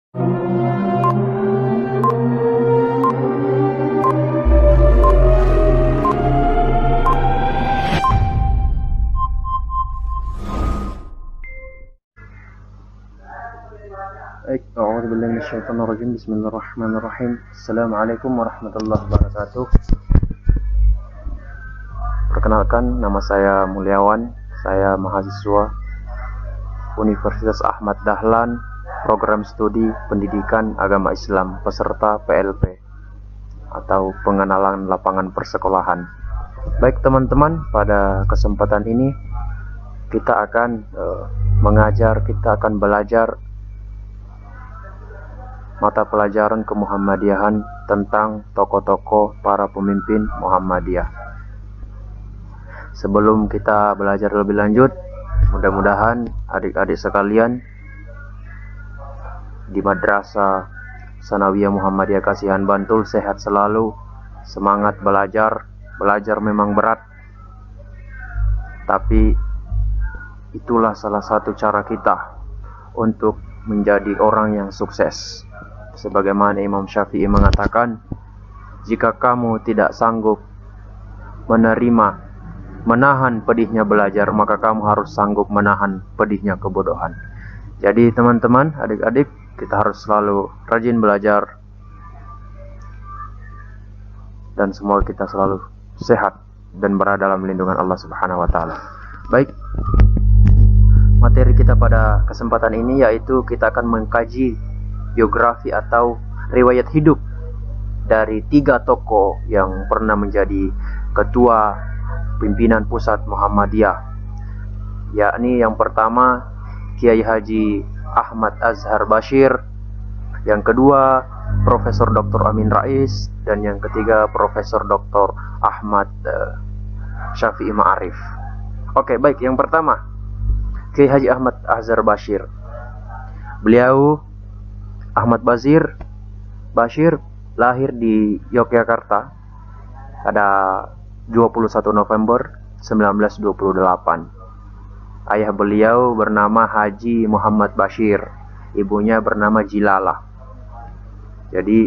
Bismillahirrahmanirrahim. Assalamualaikum warahmatullahi wabarakatuh. Perkenalkan, nama saya Mulyawan. Saya mahasiswa Universitas Ahmad Dahlan, Program Studi Pendidikan Agama Islam, peserta PLP atau Pengenalan Lapangan Persekolahan. Baik teman-teman, pada kesempatan ini kita akan kita akan belajar mata pelajaran kemuhammadiyahan tentang tokoh-tokoh para pemimpin Muhammadiyah. Sebelum kita belajar lebih lanjut, mudah-mudahan adik-adik sekalian di Madrasah Sanawiyah Muhammadiyah Kasihan Bantul sehat selalu, semangat belajar. Belajar memang berat, tapi itulah salah satu cara kita untuk menjadi orang yang sukses. Sebagaimana Imam Syafi'i mengatakan, jika kamu tidak sanggup menahan pedihnya belajar, maka kamu harus sanggup menahan pedihnya kebodohan. Jadi teman-teman, adik-adik, kita harus selalu rajin belajar dan semoga kita selalu sehat dan berada dalam lindungan Allah Subhanahu wa taala. Baik. Materi kita pada kesempatan ini yaitu kita akan mengkaji biografi atau riwayat hidup dari 3 tokoh yang pernah menjadi ketua pimpinan pusat Muhammadiyah, yakni yang pertama Kiai Haji Ahmad Azhar Bashir, yang kedua Profesor Dr. Amin Rais, dan yang ketiga Profesor Dr. Ahmad Syafi'i Ma'arif. Oke, baik, yang pertama Kiai Haji Ahmad Azhar Bashir. Beliau Ahmad Bashir lahir di Yogyakarta pada 21 November 1928. Ayah beliau bernama Haji Muhammad Bashir, ibunya bernama Jilalah. Jadi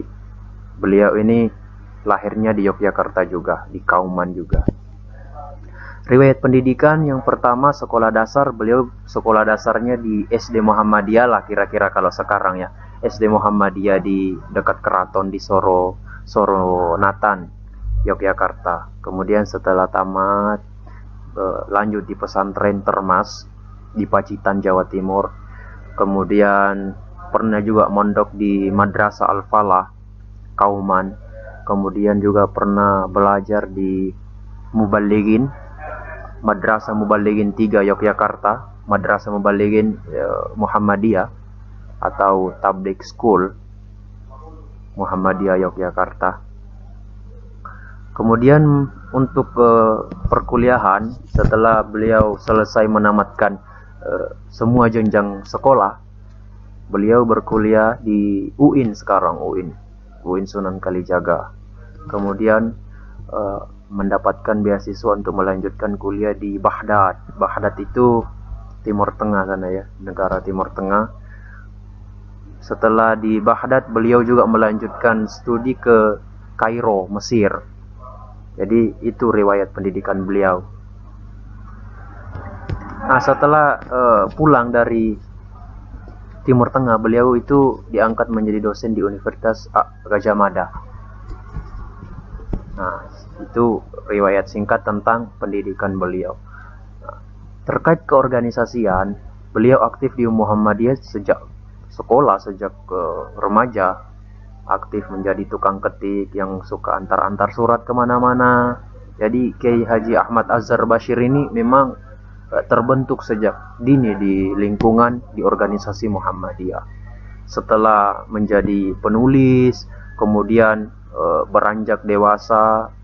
beliau ini lahirnya di Yogyakarta juga, di Kauman juga. Riwayat pendidikan yang pertama sekolah dasar, beliau sekolah dasarnya di SD Muhammadiyah lah kira-kira kalau sekarang ya. SD Muhammadiyah di dekat keraton di Soronatan, Yogyakarta. Kemudian setelah tamat lanjut di pesantren Termas di Pacitan, Jawa Timur. Kemudian pernah juga mondok di Madrasah Al-Falah, Kauman. Kemudian juga pernah belajar di Mubalighin, Madrasah Mubalighin 3 Yogyakarta, Madrasah Mubalighin Muhammadiyah atau Tabligh School Muhammadiyah Yogyakarta. Kemudian untuk perkuliahan, setelah beliau selesai menamatkan semua jenjang sekolah, beliau berkuliah di UIN sekarang, UIN Sunan Kalijaga. Kemudian mendapatkan beasiswa untuk melanjutkan kuliah di Baghdad. Baghdad itu Timur Tengah sana ya, negara Timur Tengah. Setelah di Baghdad, beliau juga melanjutkan studi ke Kairo, Mesir. Jadi itu riwayat pendidikan beliau. Nah, setelah pulang dari Timur Tengah, beliau itu diangkat menjadi dosen di Universitas Gadjah Mada. Nah, itu riwayat singkat tentang pendidikan beliau. Nah, terkait keorganisasian, beliau aktif di Muhammadiyah sejak sekolah, sejak remaja, aktif menjadi tukang ketik yang suka antar-antar surat kemana-mana. Jadi Kiai Haji Ahmad Azhar Bashir ini memang terbentuk sejak dini di lingkungan di organisasi Muhammadiyah. Setelah menjadi penulis, kemudian beranjak dewasa,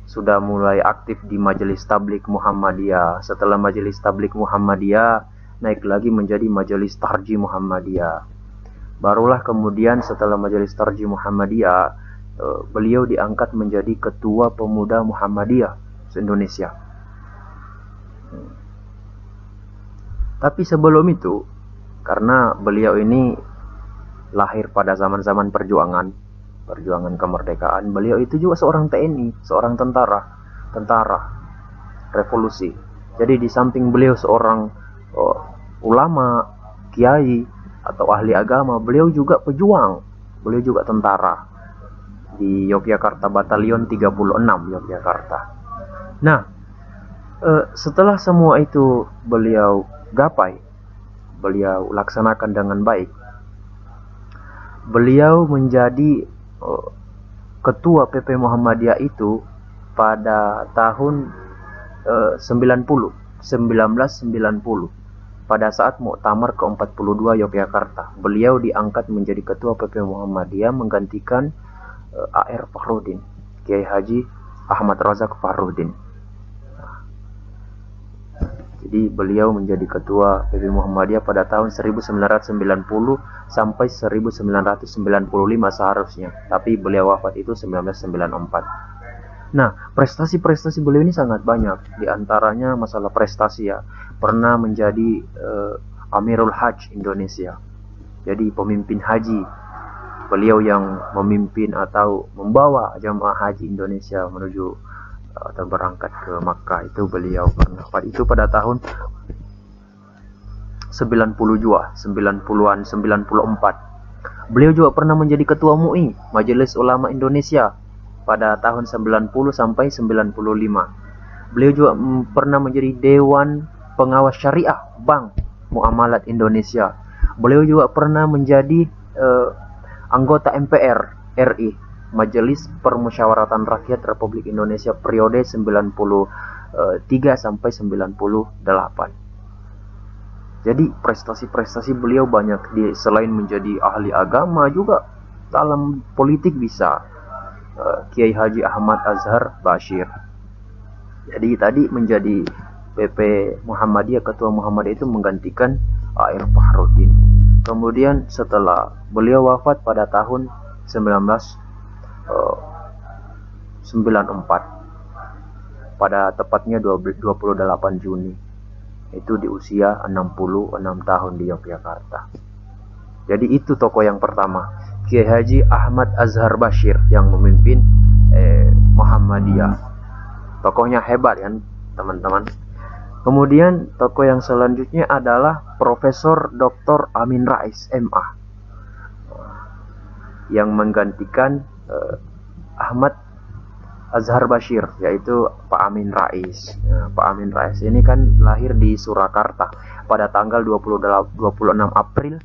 sudah mulai aktif di Majelis Tabligh Muhammadiyah. Setelah Majelis Tabligh Muhammadiyah, naik lagi menjadi Majelis Tarjih Muhammadiyah. Barulah kemudian setelah Majelis Tarjih Muhammadiyah, beliau diangkat menjadi Ketua Pemuda Muhammadiyah se-Indonesia. Tapi sebelum itu, karena beliau ini lahir pada zaman-zaman perjuangan kemerdekaan. Beliau itu juga seorang TNI, seorang tentara revolusi. Jadi di samping beliau seorang ulama, kiai atau ahli agama, beliau juga pejuang, beliau juga tentara di Yogyakarta, Batalion 36 Yogyakarta. Nah, setelah semua itu beliau gapai, beliau laksanakan dengan baik, beliau menjadi ketua PP Muhammadiyah itu pada tahun 1990 pada saat Muktamar ke-42 Yogyakarta. Beliau diangkat menjadi ketua PP Muhammadiyah menggantikan AR Fakhrudin, Kiai Haji Ahmad Razak Fakhrudin. Jadi beliau menjadi ketua PP Muhammadiyah pada tahun 1990 sampai 1995 seharusnya, tapi beliau wafat itu 1994. Nah, prestasi-prestasi beliau ini sangat banyak. Di antaranya masalah prestasi ya, pernah menjadi Amirul Hajj Indonesia. Jadi pemimpin haji. Beliau yang memimpin atau membawa jamaah haji Indonesia menuju atau berangkat ke Makkah, itu beliau pernah. Itu pada tahun 90-an, 94. Beliau juga pernah menjadi ketua MUI, Majelis Ulama Indonesia, pada tahun 90 sampai 95. Beliau juga pernah menjadi Dewan Pengawas Syariah Bank Muamalat Indonesia. Beliau juga pernah menjadi anggota MPR RI, Majelis Permusyawaratan Rakyat Republik Indonesia periode 93 sampai 98. Jadi prestasi-prestasi beliau banyak. Selain menjadi ahli agama, juga dalam politik bisa. Kiai Haji Ahmad Azhar Bashir. Jadi tadi menjadi PP Muhammadiyah, ketua Muhammadiyah itu menggantikan AR Fakhrudin. Kemudian setelah beliau wafat pada tahun 1994, pada tepatnya 28 Juni, itu di usia 66 tahun di Yogyakarta. Jadi itu tokoh yang pertama, Kiai Haji Ahmad Azhar Bashir yang memimpin Muhammadiyah. Tokohnya hebat kan teman-teman. Kemudian tokoh yang selanjutnya adalah Profesor Dr. Amin Rais MA, yang menggantikan Ahmad Azhar Bashir, yaitu Pak Amin Rais. Nah, Pak Amin Rais ini kan lahir di Surakarta pada tanggal 26 April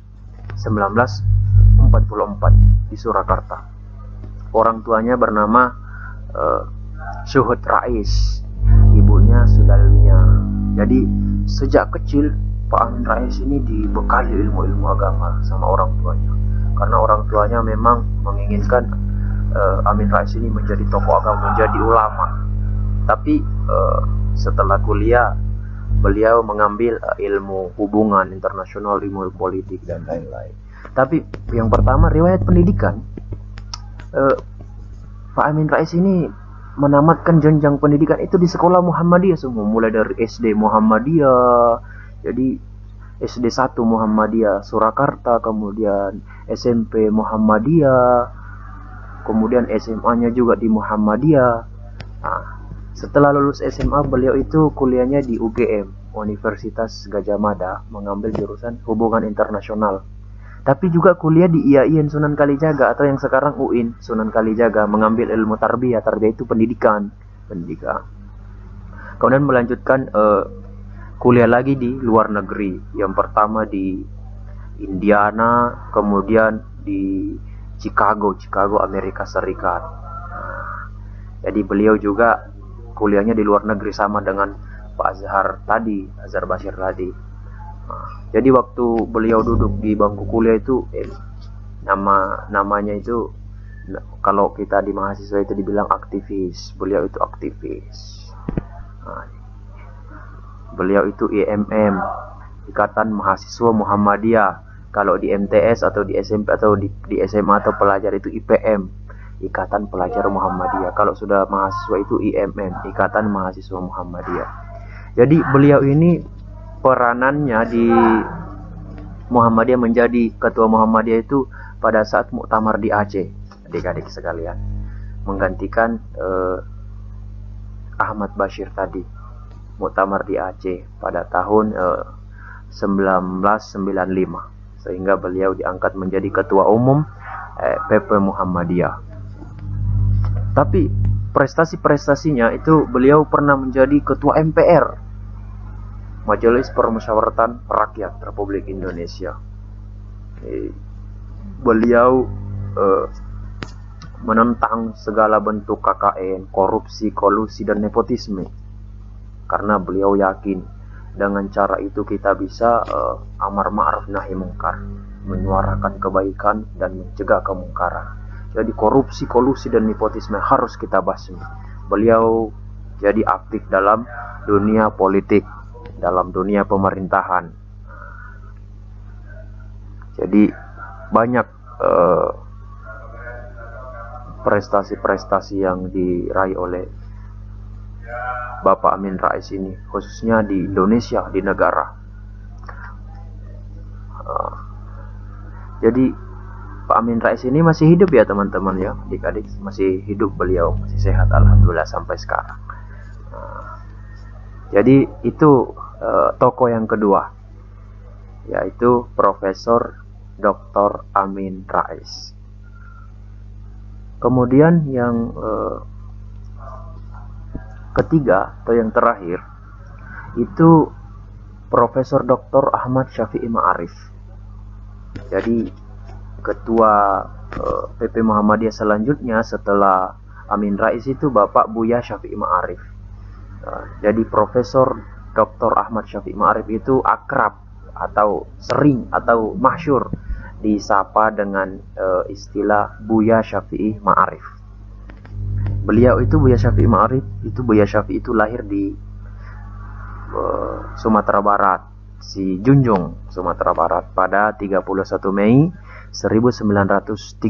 1944 di Surakarta. Orang tuanya bernama Syuhud Rais, ibunya Sudalmia. Jadi sejak kecil Pak Amin Rais ini dibekali ilmu-ilmu agama sama orang tuanya, karena orang tuanya memang menginginkan Amin Rais ini menjadi tokoh agama, menjadi ulama. Tapi setelah kuliah beliau mengambil ilmu hubungan internasional, ilmu politik dan lain-lain. Tapi yang pertama, riwayat pendidikan, Pak Amin Rais ini menamatkan jenjang pendidikan itu di sekolah Muhammadiyah semua, mulai dari SD Muhammadiyah, jadi SD 1 Muhammadiyah Surakarta, kemudian SMP Muhammadiyah, kemudian SMA-nya juga di Muhammadiyah. Nah, setelah lulus SMA beliau itu kuliahnya di UGM, Universitas Gadjah Mada, mengambil jurusan hubungan internasional. Tapi juga kuliah di IAIN Sunan Kalijaga atau yang sekarang UIN Sunan Kalijaga, mengambil ilmu tarbiyah. Tarbiyah itu pendidikan. Kemudian melanjutkan kuliah lagi di luar negeri. Yang pertama di Indiana, kemudian di Chicago, Amerika Serikat. Jadi beliau juga kuliahnya di luar negeri sama dengan Pak Azhar Bashir tadi. Jadi waktu beliau duduk di bangku kuliah itu namanya itu, kalau kita di mahasiswa itu dibilang aktivis. Beliau itu aktivis. Beliau itu IMM, Ikatan Mahasiswa Muhammadiyah. Kalau di MTS atau di SMP atau di SMA atau pelajar itu IPM, Ikatan Pelajar Muhammadiyah. Kalau sudah mahasiswa itu IMM, Ikatan Mahasiswa Muhammadiyah. Jadi beliau ini peranannya di Muhammadiyah, menjadi ketua Muhammadiyah itu pada saat muktamar di Aceh, adik-adik sekalian, menggantikan Ahmad Bashir tadi, muktamar di Aceh pada tahun 1995, sehingga beliau diangkat menjadi ketua umum PP Muhammadiyah. Tapi prestasi-prestasinya itu beliau pernah menjadi ketua MPR, Majelis Permusyawaratan Rakyat Republik Indonesia. Beliau menentang segala bentuk KKN, korupsi, kolusi, dan nepotisme, karena beliau yakin dengan cara itu kita bisa amar ma'ruf nahi mungkar, menyuarakan kebaikan dan mencegah kemungkaran. Jadi korupsi, kolusi, dan nepotisme harus kita basmi. Beliau jadi aktif dalam dunia politik, dalam dunia pemerintahan. Jadi banyak prestasi-prestasi yang diraih oleh Bapak Amin Rais ini, khususnya di Indonesia, di negara. Jadi Pak Amin Rais ini masih hidup ya teman-teman ya, adik-adik, masih hidup beliau, masih sehat alhamdulillah sampai sekarang. Jadi itu tokoh yang kedua, yaitu Profesor Dr. Amin Rais. Kemudian yang ketiga atau yang terakhir itu Profesor Dr. Ahmad Syafi'i Ma'arif. Jadi ketua PP Muhammadiyah selanjutnya setelah Amin Rais itu Bapak Buya Syafi'i Ma'arif. Jadi Profesor Dr. Ahmad Syafi'i Ma'arif itu akrab atau sering atau masyhur disapa dengan istilah Buya Syafi'i Ma'arif. Beliau itu Buya Syafi'i Ma'arif itu, Buya Syafi'i itu lahir di Sumatera Barat, si Junjung, Sumatera Barat pada 31 Mei 1935.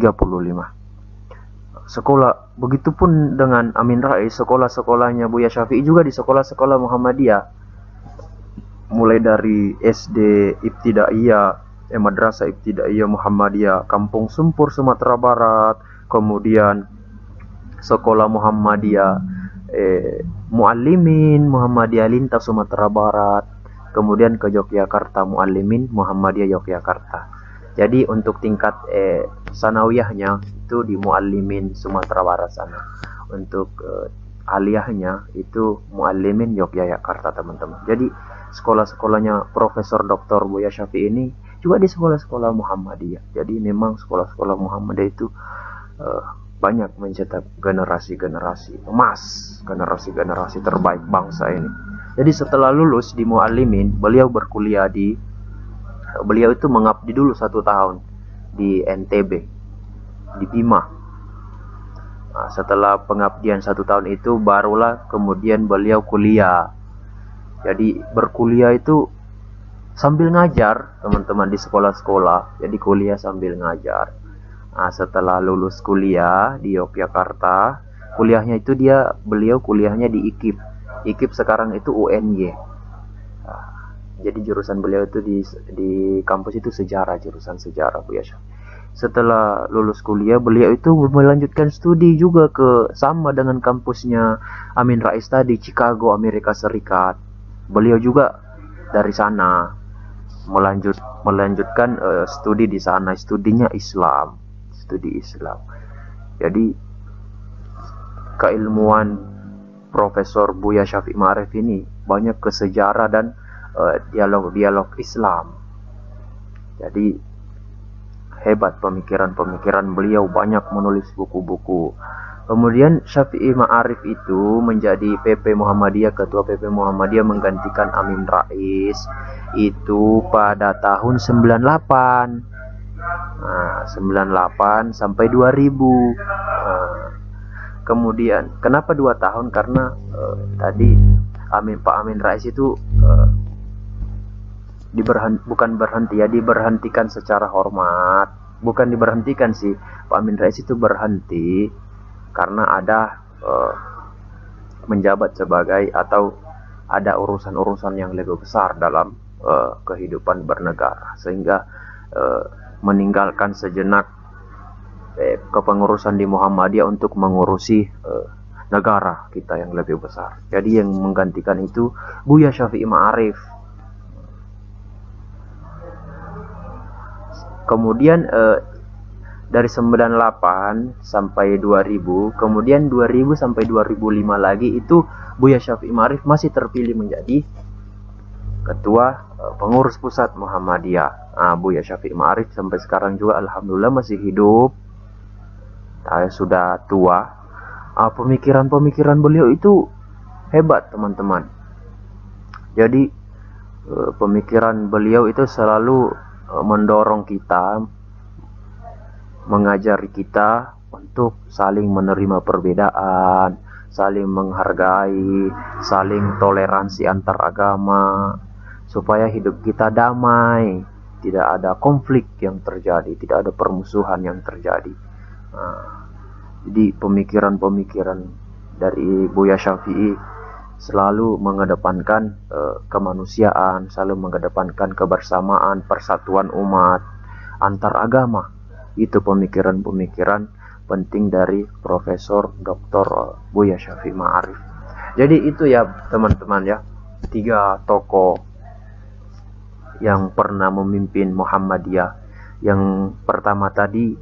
Sekolah, begitupun dengan Amin Rais, sekolah-sekolahnya Buya Syafi'i juga di sekolah-sekolah Muhammadiyah, mulai dari SD Ibtidaiyah, Madrasah Ibtidaiyah Muhammadiyah Kampung Sumpur, Sumatera Barat, kemudian sekolah Muhammadiyah Muallimin Muhammadiyah Lintas Sumatera Barat, kemudian ke Yogyakarta, Muallimin Muhammadiyah Yogyakarta. Jadi untuk tingkat sanawiyahnya itu di Muallimin Sumatera Barat sana. Untuk aliyahnya itu Muallimin Yogyakarta teman-teman. Jadi sekolah-sekolahnya Profesor Dr. Buya Syafi'i ini juga di sekolah-sekolah Muhammadiyah. Jadi memang sekolah-sekolah Muhammadiyah itu banyak mencetak generasi-generasi emas, generasi-generasi terbaik bangsa ini. Jadi setelah lulus di Muallimin, beliau berkuliah beliau itu mengabdi dulu 1 tahun di NTB, di Bima. Nah, setelah pengabdian 1 tahun itu barulah kemudian beliau kuliah. Jadi berkuliah itu sambil ngajar teman-teman di sekolah-sekolah. Jadi kuliah sambil ngajar. Nah, setelah lulus kuliah di Yogyakarta, kuliahnya itu beliau kuliahnya di IKIP. IKIP sekarang itu UNY. Jadi jurusan beliau itu di kampus itu sejarah, jurusan sejarah Buya Syafi'i. Setelah lulus kuliah, beliau itu melanjutkan studi juga sama dengan kampusnya Amin Rais tadi, Chicago, Amerika Serikat. Beliau juga dari sana melanjutkan studi di sana, studinya Islam, studi Islam. Jadi keilmuan Profesor Buya Syafi'i Ma'arif ini banyak ke sejarah dan dialog-dialog Islam. Jadi hebat pemikiran-pemikiran beliau, banyak menulis buku-buku. Kemudian Syafi'i Ma'arif itu menjadi PP Muhammadiyah, ketua PP Muhammadiyah menggantikan Amin Rais itu pada tahun 98. Nah, 98 sampai 2000. Kemudian kenapa 2 tahun? Karena tadi Pak Amin Rais itu diberhentikan secara hormat. Bukan diberhentikan sih, Pak Amin Rais itu berhenti karena ada menjabat sebagai atau ada urusan-urusan yang lebih besar dalam kehidupan bernegara, sehingga meninggalkan sejenak kepengurusan di Muhammadiyah untuk mengurusi negara kita yang lebih besar. Jadi yang menggantikan itu Buya Syafi'i Ma'arif. Kemudian dari 98 sampai 2000, kemudian 2000 sampai 2005 lagi itu Buya Syafi'i Ma'arif masih terpilih menjadi ketua pengurus pusat Muhammadiyah. Buya Syafi'i Ma'arif sampai sekarang juga alhamdulillah masih hidup. Sudah tua. Pemikiran-pemikiran beliau itu hebat, teman-teman. Jadi pemikiran beliau itu selalu mendorong kita, mengajari kita untuk saling menerima perbedaan, saling menghargai, saling toleransi antar agama, supaya hidup kita damai, tidak ada konflik yang terjadi, tidak ada permusuhan yang terjadi. Jadi pemikiran-pemikiran dari Buya Syafi'i selalu mengedepankan kemanusiaan, selalu mengedepankan kebersamaan, persatuan umat antar agama. Itu pemikiran-pemikiran penting dari Profesor Dr. Buya Syafi'i Ma'arif. Jadi itu ya teman-teman ya, 3 tokoh yang pernah memimpin Muhammadiyah. Yang pertama tadi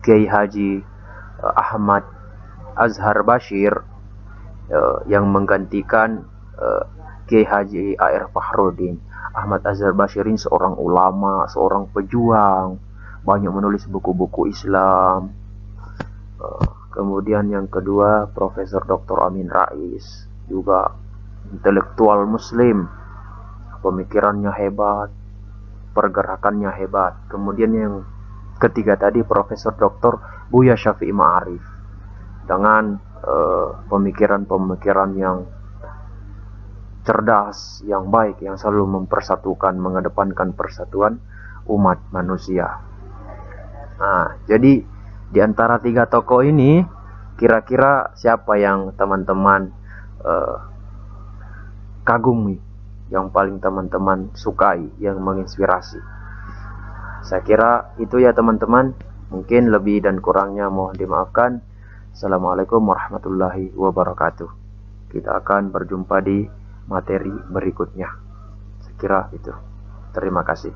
Kiai Haji Ahmad Azhar Bashir, yang menggantikan Kiai Haji A.R. Fakhruddin. Ahmad Azhar Bashir ini seorang ulama, seorang pejuang, banyak menulis buku-buku Islam. Kemudian yang kedua Profesor Dr. Amin Rais, juga intelektual muslim, pemikirannya hebat, pergerakannya hebat. Kemudian yang ketiga tadi Profesor Dr. Buya Syafi'i Ma'arif, dengan pemikiran-pemikiran yang cerdas, yang baik, yang selalu mempersatukan, mengedepankan persatuan umat manusia. Jadi di antara 3 tokoh ini, kira-kira siapa yang teman-teman kagumi, yang paling teman-teman sukai, yang menginspirasi? Saya kira itu ya teman-teman. Mungkin lebih dan kurangnya mohon dimaafkan. Assalamualaikum warahmatullahi wabarakatuh. Kita akan berjumpa di materi berikutnya. Saya kira itu. Terima kasih.